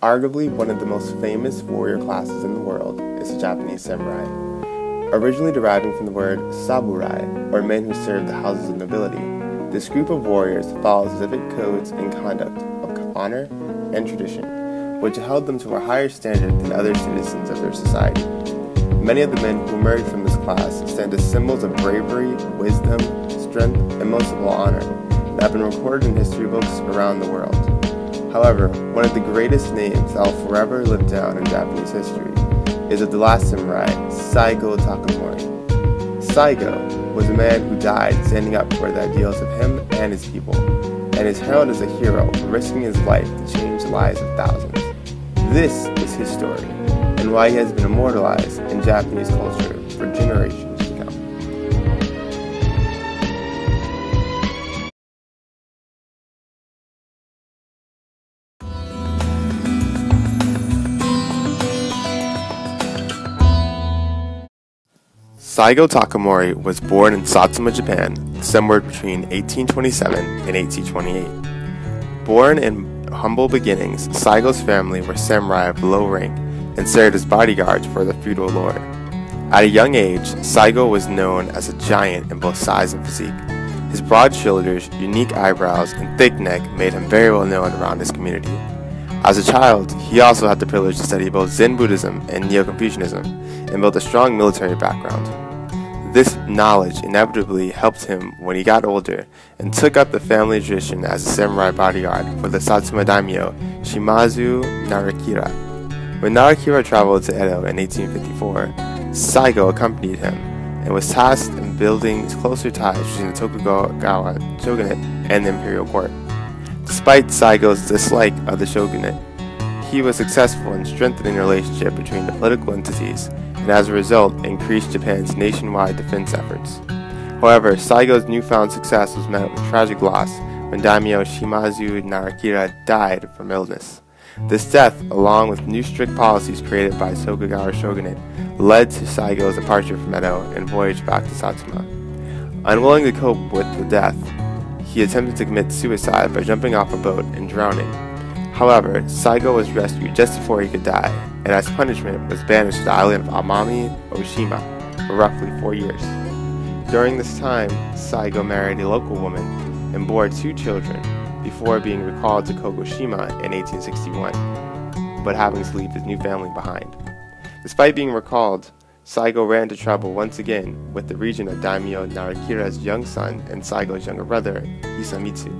Arguably one of the most famous warrior classes in the world is the Japanese samurai. Originally deriving from the word samurai, or men who serve the houses of nobility, this group of warriors followed specific codes and conduct of honor and tradition, which held them to a higher standard than other citizens of their society. Many of the men who emerged from this class stand as symbols of bravery, wisdom, strength, and most of all honor that have been recorded in history books around the world. However, one of the greatest names that will forever live down in Japanese history is of the last samurai, Saigo Takamori. Saigo was a man who died standing up for the ideals of him and his people, and is heralded as a hero, risking his life to change the lives of thousands. This is his story, and why he has been immortalized in Japanese culture for generations to come. Saigo Takamori was born in Satsuma, Japan, somewhere between 1827 and 1828. Born in humble beginnings, Saigo's family were samurai of low rank and served as bodyguards for the feudal lord. At a young age, Saigo was known as a giant in both size and physique. His broad shoulders, unique eyebrows, and thick neck made him very well known around his community. As a child, he also had the privilege to study both Zen Buddhism and Neo-Confucianism, and built a strong military background. This knowledge inevitably helped him when he got older and took up the family tradition as a samurai bodyguard for the Satsuma daimyo Shimazu Narakira. When Narakira traveled to Edo in 1854, Saigo accompanied him and was tasked in building closer ties between the Tokugawa shogunate and the imperial court. Despite Saigo's dislike of the shogunate, he was successful in strengthening the relationship between the political entities and as a result increased Japan's nationwide defense efforts. However, Saigo's newfound success was met with tragic loss when daimyo Shimazu Narakira died from illness. This death, along with new strict policies created by Tokugawa shogunate, led to Saigo's departure from Edo and voyage back to Satsuma. Unwilling to cope with the death, he attempted to commit suicide by jumping off a boat and drowning. However, Saigo was rescued just before he could die, and as punishment was banished to the island of Amami Oshima for roughly 4 years. During this time, Saigo married a local woman and bore 2 children before being recalled to Kogoshima in 1861, but having to leave his new family behind. Despite being recalled, Saigo ran into trouble once again with the region of daimyo Narakira's young son and Saigo's younger brother, Hisamitsu.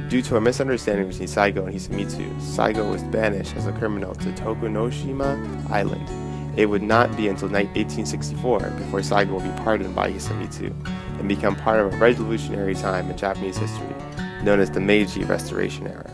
Due to a misunderstanding between Saigo and Hisamitsu, Saigo was banished as a criminal to Tokunoshima Island. It would not be until 1864 before Saigo would be pardoned by Hisamitsu and become part of a revolutionary time in Japanese history, known as the Meiji Restoration era.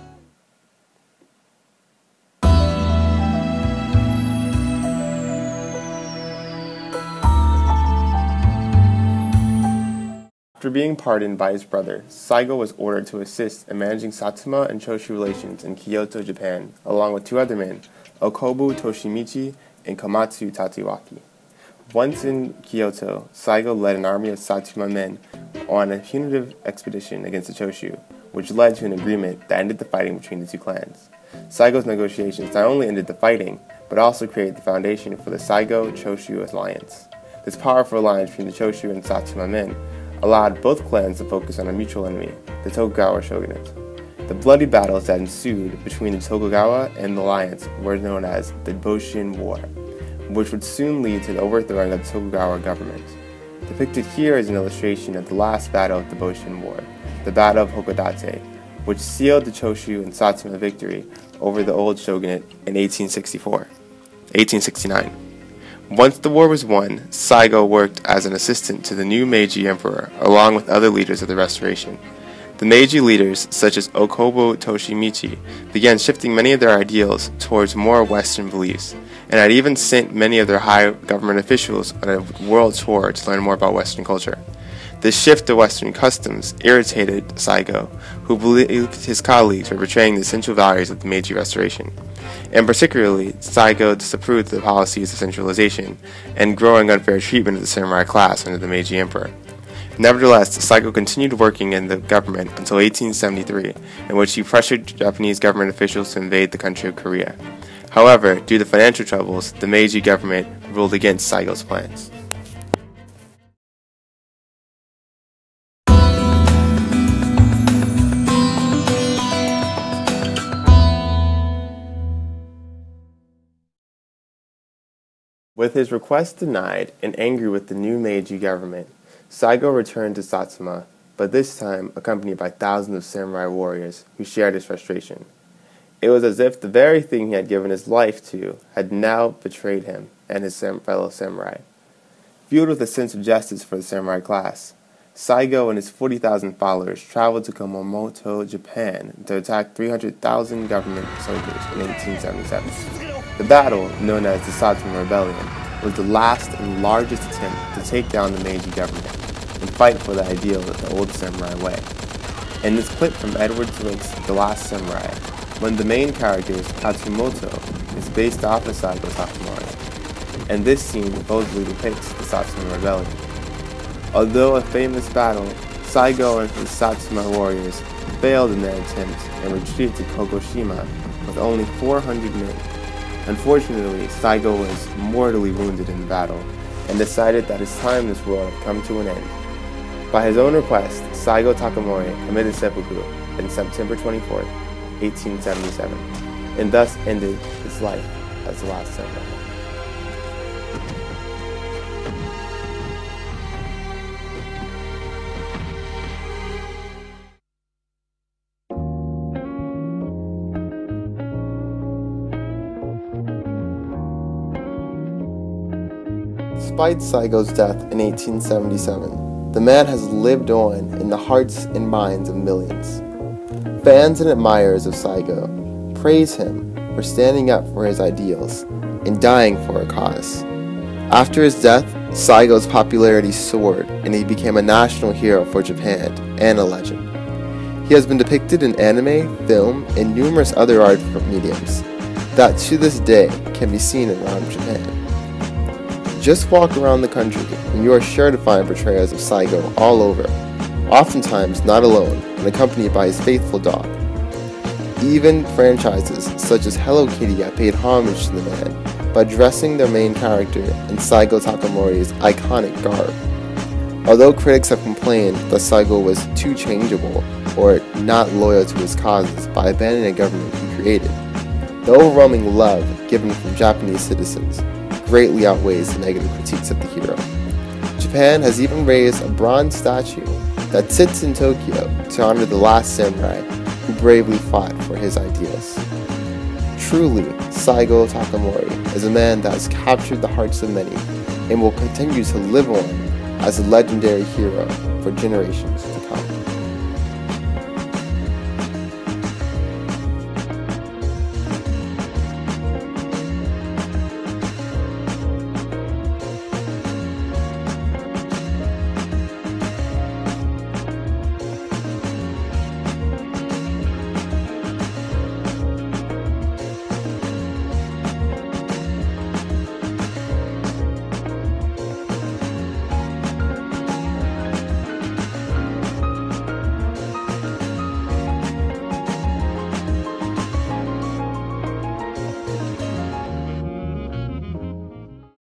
After being pardoned by his brother, Saigo was ordered to assist in managing Satsuma and Choshu relations in Kyoto, Japan, along with 2 other men, Okobu Toshimichi and Komatsu Tatsuaki. Once in Kyoto, Saigo led an army of Satsuma men on a punitive expedition against the Choshu, which led to an agreement that ended the fighting between the 2 clans. Saigo's negotiations not only ended the fighting, but also created the foundation for the Saigo-Choshu alliance. This powerful alliance between the Choshu and Satsuma men allowed both clans to focus on a mutual enemy, the Tokugawa shogunate. The bloody battles that ensued between the Tokugawa and the alliance were known as the Boshin War, which would soon lead to the overthrowing of the Tokugawa government. Depicted here is an illustration of the last battle of the Boshin War, the Battle of Hokodate, which sealed the Choshu and Satsuma victory over the old shogunate in 1869. Once the war was won, Saigo worked as an assistant to the new Meiji emperor, along with other leaders of the restoration. The Meiji leaders, such as Okobo Toshimichi, began shifting many of their ideals towards more Western beliefs, and had even sent many of their high government officials on a world tour to learn more about Western culture. This shift to Western customs irritated Saigo, who believed his colleagues were betraying the essential values of the Meiji Restoration. And particularly, Saigo disapproved of the policies of centralization and growing unfair treatment of the samurai class under the Meiji Emperor. Nevertheless, Saigo continued working in the government until 1873, in which he pressured Japanese government officials to invade the country of Korea. However, due to financial troubles, the Meiji government ruled against Saigo's plans. With his request denied and angry with the new Meiji government, Saigo returned to Satsuma, but this time accompanied by thousands of samurai warriors who shared his frustration. It was as if the very thing he had given his life to had now betrayed him and his fellow samurai. Fueled with a sense of justice for the samurai class, Saigo and his 40,000 followers traveled to Kumamoto, Japan to attack 300,000 government soldiers in 1877. The battle, known as the Satsuma Rebellion, was the last and largest attempt to take down the Meiji government and fight for the ideal of the old samurai way. In this clip from Edward Zwick's The Last Samurai, one of the main characters, Katsumoto, is based off of Saigo Takamori, and this scene supposedly depicts the Satsuma Rebellion. Although a famous battle, Saigo and his Satsuma warriors failed in their attempt and retreated to Kogoshima with only 400 men. Unfortunately, Saigo was mortally wounded in the battle and decided that his time in this world had come to an end. By his own request, Saigo Takamori committed seppuku on September 24, 1877, and thus ended his life as the last samurai. Despite Saigo's death in 1877, the man has lived on in the hearts and minds of millions. Fans and admirers of Saigo praise him for standing up for his ideals and dying for a cause. After his death, Saigo's popularity soared and he became a national hero for Japan and a legend. He has been depicted in anime, film, and numerous other art mediums that to this day can be seen around Japan. Just walk around the country and you are sure to find portrayals of Saigo all over, oftentimes not alone and accompanied by his faithful dog. Even franchises such as Hello Kitty have paid homage to the man by dressing their main character in Saigo Takamori's iconic garb. Although critics have complained that Saigo was too changeable or not loyal to his causes by abandoning a government he created, the overwhelming love given from Japanese citizens greatly outweighs the negative critiques of the hero. Japan has even raised a bronze statue that sits in Tokyo to honor the last samurai who bravely fought for his ideals. Truly, Saigo Takamori is a man that has captured the hearts of many and will continue to live on as a legendary hero for generations to come.